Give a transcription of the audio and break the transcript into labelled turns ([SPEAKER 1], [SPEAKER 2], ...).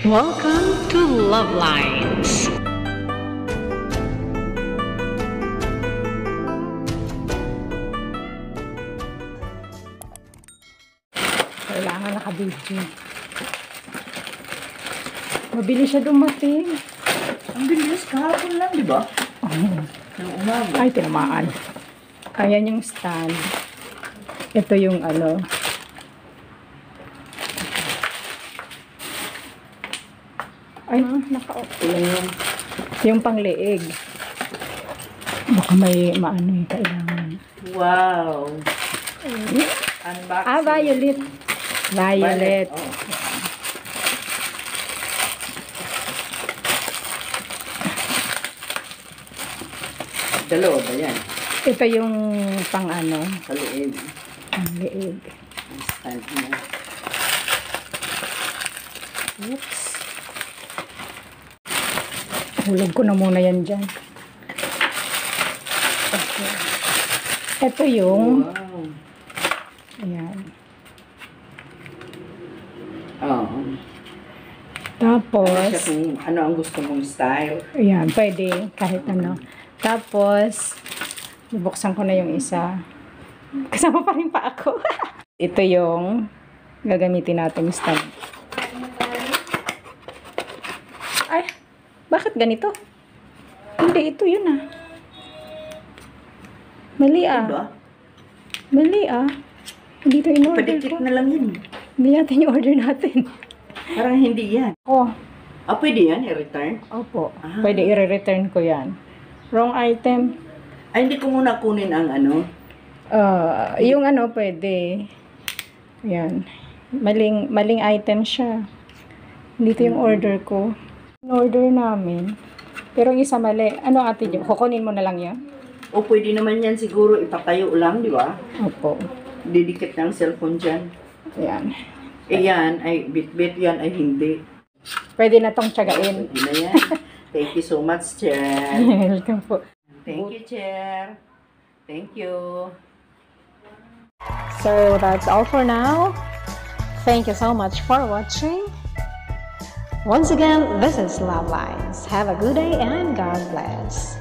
[SPEAKER 1] Welcome to Love Lines.
[SPEAKER 2] Kailangan nakabidyo. Mabilis siya dumating.
[SPEAKER 3] Ang bilis, kahapon lang, di ba? Ng umaga.
[SPEAKER 2] Ay, tinamaan. Ayan yung stand. Ito yung ano. Ay, naka-off lang. Yung pangleeg. Baka may maano yung kailangan.
[SPEAKER 3] Wow. Unboxing.
[SPEAKER 2] Ah, violet. Violet.
[SPEAKER 3] Oh. Dalawa ba yan?
[SPEAKER 2] Ito yung pang ano.
[SPEAKER 3] Sa liig.
[SPEAKER 2] Pangleeg.
[SPEAKER 3] Stand mo.
[SPEAKER 2] Oops. Hulog ko na muna yan dyan. Okay. Ito yung,
[SPEAKER 3] Wow.
[SPEAKER 2] ayan.
[SPEAKER 3] Oo.
[SPEAKER 2] Tapos,
[SPEAKER 3] Siya kung ano ang gusto mong style.
[SPEAKER 2] ayan, pwede kahit ano. Tapos, bubuksan ko na yung isa. Kasama pa rin pa ako. Ito yung gagamitin natin stand. Ay, bakit ganito? Hindi, ito yun ah. Mali ah.
[SPEAKER 3] Diba?
[SPEAKER 2] Mali ah. Hindi ito in-order
[SPEAKER 3] Padikit
[SPEAKER 2] ko.
[SPEAKER 3] na lang yun.
[SPEAKER 2] Hindi natin i-order natin.
[SPEAKER 3] Parang hindi yan.
[SPEAKER 2] Oh,
[SPEAKER 3] Ah, pwede yan, i-return?
[SPEAKER 2] opo.
[SPEAKER 3] Ah.
[SPEAKER 2] Pwede i-return ko yan. Wrong item.
[SPEAKER 3] Ay, hindi ko muna kunin ang ano.
[SPEAKER 2] Yung ano, pwede. Ayan. Maling item siya. Dito yung order ko. In-order namin. Pero yung isa mali. Ano ate Jo? Kukunin mo na lang yan?
[SPEAKER 3] O pwede naman yan siguro ipatayo lang, di ba?
[SPEAKER 2] Opo.
[SPEAKER 3] Didikit ng cellphone dyan.
[SPEAKER 2] Ayan.
[SPEAKER 3] Eh yan, ay bit-bit yan, ay hindi.
[SPEAKER 2] Pwede na tong tsagain.
[SPEAKER 3] Pwede na yan. Thank you so much, Chair.
[SPEAKER 2] Welcome po.
[SPEAKER 3] Thank you, Chair. Thank you.
[SPEAKER 2] So that's all for now. Thank you so much for watching. Once again, this is Love Lines. Have a good day and God bless.